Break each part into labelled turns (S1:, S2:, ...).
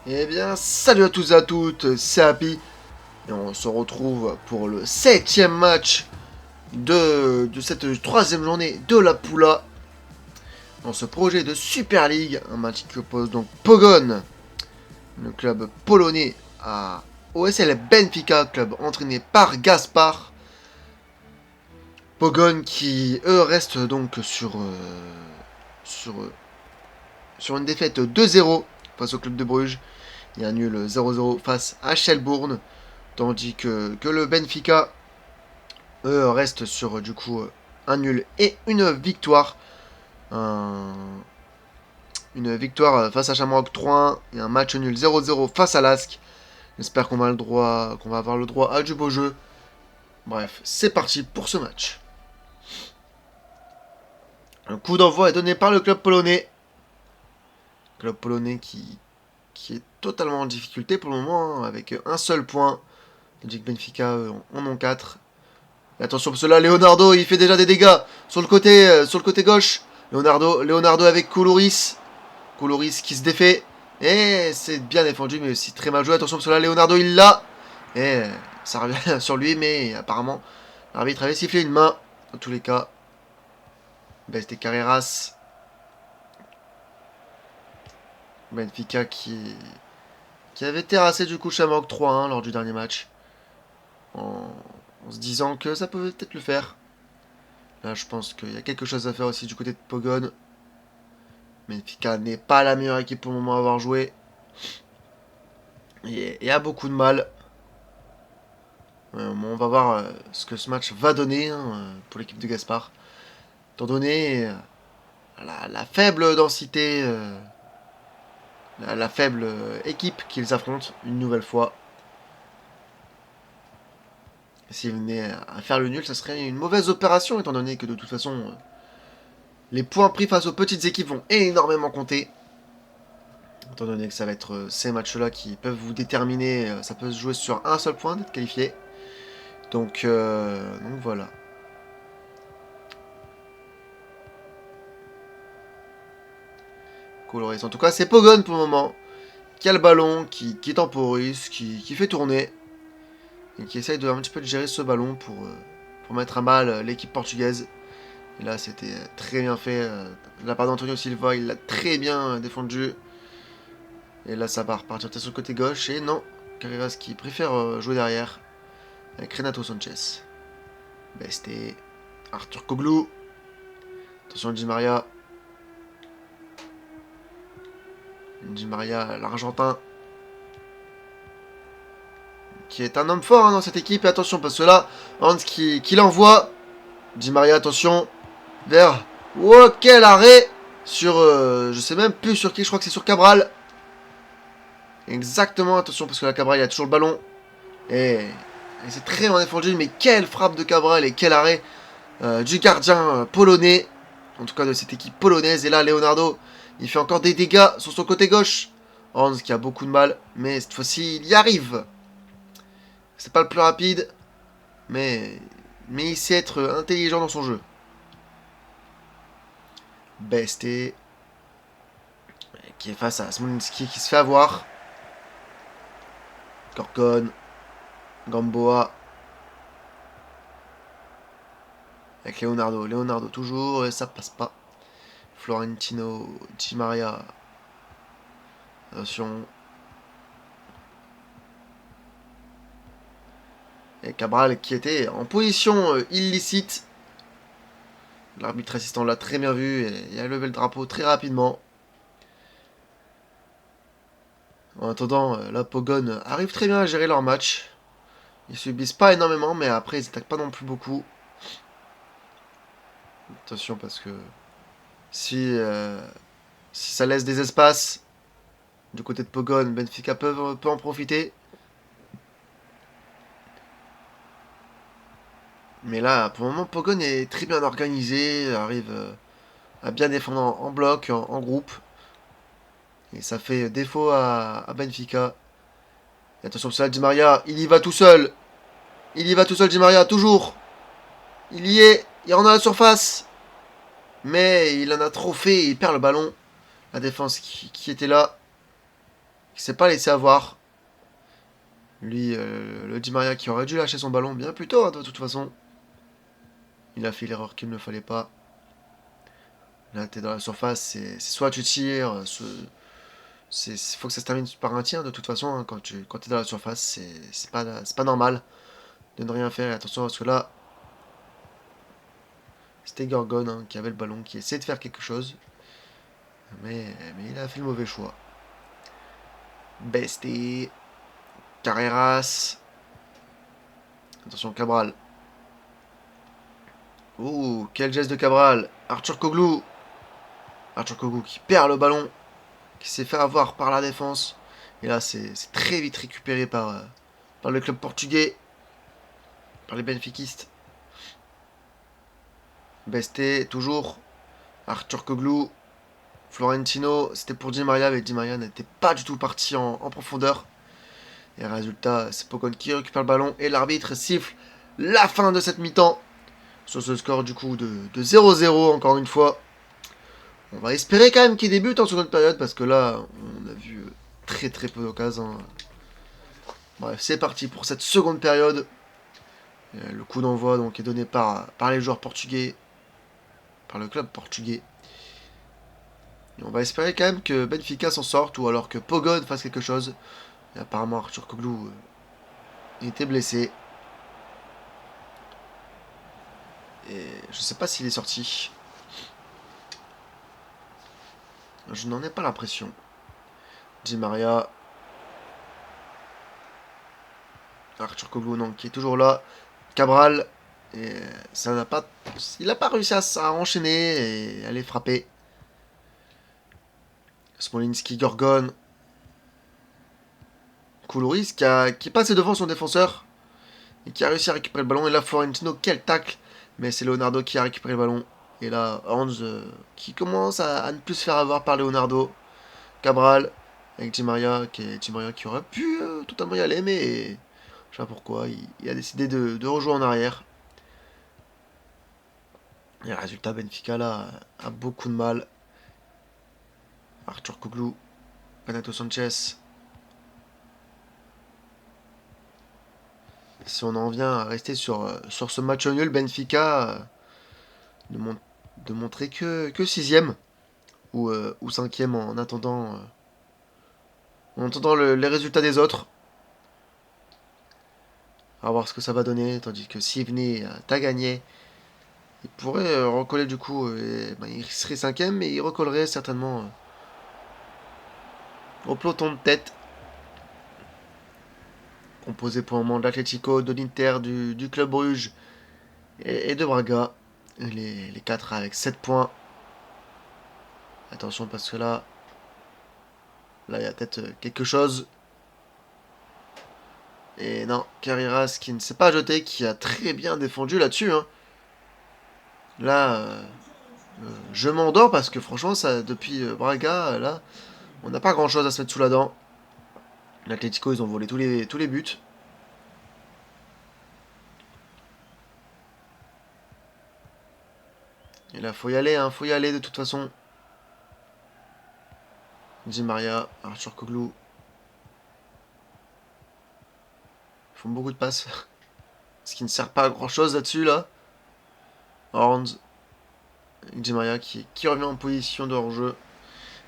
S1: Eh bien, salut à tous et à toutes, c'est Happy. Et on se retrouve pour le 7ème match de cette troisième journée de la Poula. Dans ce projet de Super League, un match qui oppose donc Pogoń, le club polonais, à OSL Benfica, club entraîné par Gaspard. Pogoń qui, eux, restent donc sur, sur une défaite 2-0 face au club de Bruges. Il y a un nul 0-0 face à Shelbourne. Tandis que le Benfica, eux, reste sur du coup un nul et une victoire. Une victoire face à Shamrock 3-1 et un match nul 0-0 face à Lask. J'espère qu'on va avoir le droit à du beau jeu. Bref, c'est parti pour ce match. Un coup d'envoi est donné par le club polonais. Club polonais qui est totalement en difficulté pour le moment, avec un seul point. Tandis que Benfica en ont 4. Et attention parce que là, Leonardo, il fait déjà des dégâts sur le côté gauche. Leonardo avec Koulouris. Koulouris qui se défait. Et c'est bien défendu, mais aussi très mal joué. Attention parce que là, Leonardo, il l'a. Et ça revient sur lui, mais apparemment, l'arbitre avait sifflé une main. Dans tous les cas, c'était Carreras. Benfica qui avait terrassé du coup Shamrock 3-1 lors du dernier match. En se disant que ça pouvait peut-être le faire. Là, je pense qu'il y a quelque chose à faire aussi du côté de Pogoń. Benfica n'est pas la meilleure équipe pour le moment à avoir joué. Et a beaucoup de mal. On va voir ce que ce match va donner pour l'équipe de Gaspard. Étant donné la faible densité, la faible équipe qu'ils affrontent une nouvelle fois. S'ils venaient à faire le nul, ça serait une mauvaise opération, étant donné que de toute façon, les points pris face aux petites équipes vont énormément compter. Étant donné que ça va être ces matchs-là qui peuvent vous déterminer, ça peut se jouer sur un seul point d'être qualifié. Donc voilà. Colorés. En tout cas, c'est Pogoń pour le moment. Qui a le ballon, qui temporise, qui fait tourner. Et qui essaye de un petit peu de gérer ce ballon pour mettre à mal l'équipe portugaise. Et là, c'était très bien fait de la part d'Antonio Silva. Il l'a très bien défendu. Et là, ça va repartir sur le côté gauche. Et non, Carreras qui préfère jouer derrière. Avec Renato Sanchez. C'était Arthur Koglu. Attention, Di Maria. Di Maria, l'Argentin. Qui est un homme fort dans cette équipe. Et attention, parce que là, Hans qui l'envoie. Di Maria, attention. Vers. Oh, quel arrêt sur. Je sais même plus sur qui, je crois que c'est sur Cabral. Exactement, attention, parce que la Cabral, il a toujours le ballon. Et c'est très bien défendu, mais quelle frappe de Cabral et quel arrêt du gardien polonais. En tout cas, de cette équipe polonaise. Et là, Leonardo, il fait encore des dégâts sur son côté gauche. Hans qui a beaucoup de mal, mais cette fois-ci, il y arrive. C'est pas le plus rapide, mais il sait être intelligent dans son jeu. Besté qui est face à Smolinski qui se fait avoir. Gorgon, Gamboa. Avec Leonardo toujours, et ça passe pas. Florentino, Di Maria. Attention. Et Cabral qui était en position illicite. L'arbitre assistant l'a très bien vu et a levé le drapeau très rapidement. En attendant, la Pogoń arrive très bien à gérer leur match. Ils subissent pas énormément, mais après ils attaquent pas non plus beaucoup. Attention parce que si ça laisse des espaces du côté de Pogoń, Benfica peut en profiter. Mais là, pour le moment, Pogoń est très bien organisé, arrive à bien défendre en bloc, en groupe. Et ça fait défaut à Benfica. Et attention, c'est là, Di Maria, il y va tout seul. Il y va tout seul, Di Maria, toujours. Il y est, il rentre dans la surface. Mais il en a trop fait, il perd le ballon. La défense qui était là, qui s'est pas laissé avoir. Lui, le Di Maria qui aurait dû lâcher son ballon bien plus tôt, hein, de toute façon. Il a fait l'erreur qu'il ne fallait pas. Là, t'es dans la surface, c'est soit tu tires, faut que ça se termine par un tir de toute façon. Hein, quand t'es dans la surface, c'est pas normal de ne rien faire. Et attention parce que là, c'était Gorgon hein, qui avait le ballon, qui essayait de faire quelque chose. Mais il a fait le mauvais choix. Besté. Carreras. Attention, Cabral. Ouh, quel geste de Cabral. Arthur Koglou. Arthur Koglou qui perd le ballon. Qui s'est fait avoir par la défense. Et là, c'est très vite récupéré par le club portugais. Par les benfiquistes. Besté, toujours. Arthur Koglou. Florentino, c'était pour Di Maria, mais Di Maria n'était pas du tout parti en profondeur. Et résultat, c'est Pogon qui récupère le ballon et l'arbitre siffle la fin de cette mi-temps. Sur ce score du coup de 0-0 encore une fois. On va espérer quand même qu'il débute en seconde période parce que là, on a vu très très peu d'occasions. Bref, c'est parti pour cette seconde période. Le coup d'envoi donc est donné par les joueurs portugais, par le club portugais. Et on va espérer quand même que Benfica s'en sorte ou alors que Pogon fasse quelque chose. Et apparemment Arthur Koglou était blessé. Et je sais pas s'il est sorti. Je n'en ai pas l'impression. Di Maria. Arthur Koglou, non, qui est toujours là. Cabral. Et ça n'a pas. Il n'a pas réussi à enchaîner et à les frapper. Smolinski, Gorgon. Koulouris qui est passé devant son défenseur. Et qui a réussi à récupérer le ballon. Et là, Florentino, quel tacle. Mais c'est Leonardo qui a récupéré le ballon. Et là, Hans qui commence à ne plus se faire avoir par Leonardo. Cabral avec Di Maria qui aurait pu totalement y aller, mais je sais pas pourquoi. Il a décidé de rejouer en arrière. Et le résultat, Benfica là a beaucoup de mal. Arthur Koglou, Renato Sanchez. Si on en vient à rester sur ce match nul, Benfica de montrer que 6ème ou 5ème en attendant les résultats des autres. À voir ce que ça va donner, tandis que si venait à gagné, il pourrait recoller du coup, il serait 5ème, mais il recollerait certainement au peloton de tête, composé pour le moment de l'Atlético, de l'Inter, du Club Bruges et de Braga. Les 4 avec 7 points. Attention parce que là il y a peut-être quelque chose. Et non, Carreras qui ne s'est pas jeté, qui a très bien défendu là-dessus. Hein. Là, je m'endors parce que franchement, ça, depuis Braga, là, on n'a pas grand-chose à se mettre sous la dent. L'Atlético, ils ont volé tous les buts. Et là, faut y aller de toute façon. Di Maria, Arthur Koglou. Ils font beaucoup de passes. Ce qui ne sert pas à grand-chose là-dessus, là. Horns. Di Maria qui revient en position de hors-jeu.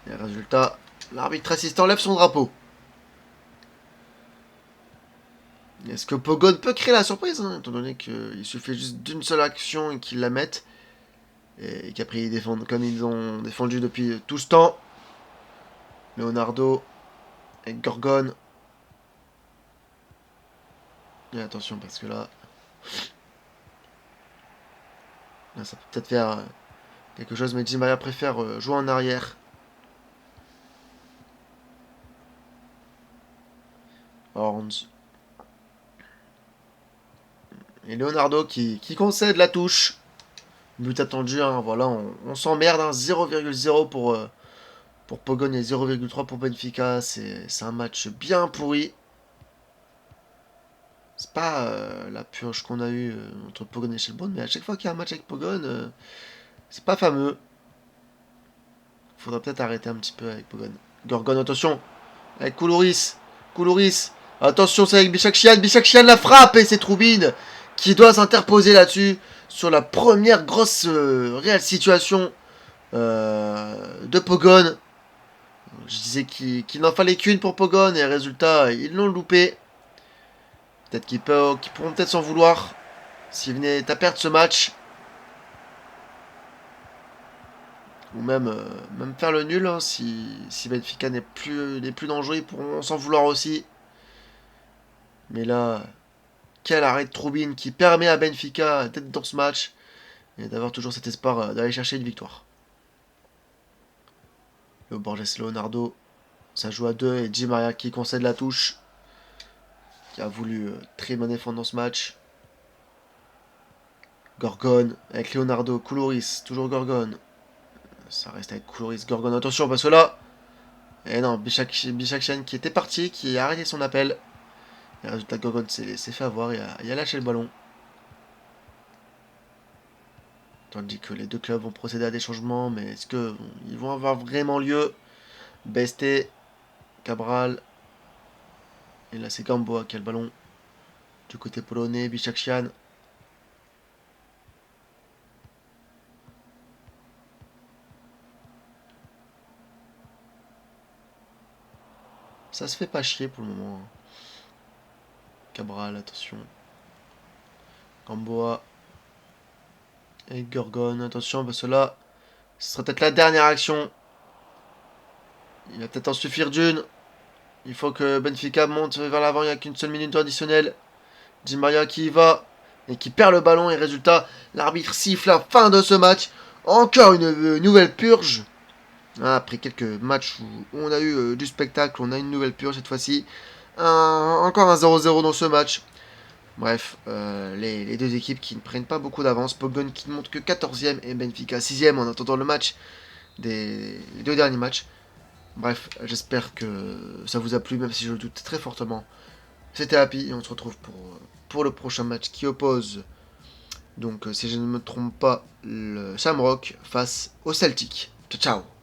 S1: Et résultat, l'arbitre assistant lève son drapeau. Est-ce que Pogon peut créer la surprise hein, étant donné qu'il suffit juste d'une seule action et qu'ils la mettent. Et qu'après ils défendent comme ils ont défendu depuis tout ce temps. Leonardo et Gorgon. Et attention parce que là ça peut peut-être faire quelque chose, mais Di Maria préfère jouer en arrière. Horns. Et Leonardo qui concède la touche. But attendu, hein, voilà, on s'emmerde, hein, 0,0 pour Pogon et 0,3 pour Benfica. C'est un match bien pourri. C'est pas la purge qu'on a eue entre Pogon et Shelbourne, mais à chaque fois qu'il y a un match avec Pogon, c'est pas fameux. Faudra peut-être arrêter un petit peu avec Pogon. Gorgon, attention. Avec Koulouris. Koulouris. Attention, c'est avec Bichakshian. Bichakshian la frappe et c'est Troubine qui doit s'interposer là-dessus. Sur la première grosse réelle situation de Pogon. Je disais qu'il n'en fallait qu'une pour Pogon et résultat, ils l'ont loupé. Peut-être qu'ils pourront peut-être s'en vouloir s'ils venaient à perdre ce match. Ou même faire le nul, hein, si Benfica n'est plus dangereux, ils pourront s'en vouloir aussi. Mais là, quel arrêt de Troubine qui permet à Benfica d'être dans ce match et d'avoir toujours cet espoir d'aller chercher une victoire. Le Borges Leonardo, ça joue à 2 et Di Maria qui concède la touche. Qui a voulu très bien défendre dans ce match. Gorgon avec Leonardo, Koulouris, toujours Gorgon. Ça reste avec Koulouris, Gorgon, attention parce que là... Et non, Bichakshian qui était parti, qui a arrêté son appel. Et le résultat, Gorgon s'est fait avoir et a lâché le ballon. Tandis que les deux clubs vont procéder à des changements, mais est-ce qu'ils vont avoir vraiment lieu? Beste, Cabral. Et là c'est Gamboa qui a le ballon. Du côté polonais, Bichakshian. Ça se fait pas chier pour le moment. Cabral, attention. Gamboa. Et Gorgon, attention parce que là, ce sera peut-être la dernière action. Il va peut-être en suffire d'une. Il faut que Benfica monte vers l'avant, il n'y a qu'une seule minute additionnelle. Di Maria qui y va et qui perd le ballon et résultat, l'arbitre siffle la fin de ce match. Encore une nouvelle purge. Après quelques matchs où on a eu du spectacle, on a une nouvelle purge cette fois-ci. Encore un 0-0 dans ce match. Bref, les deux équipes qui ne prennent pas beaucoup d'avance. Pogon qui ne monte que 14e et Benfica 6e en attendant le match des deux derniers matchs. Bref, j'espère que ça vous a plu, même si je le doute très fortement. C'était Happy et on se retrouve pour le prochain match qui oppose, donc si je ne me trompe pas, le Shamrock face au Celtic. Ciao ciao.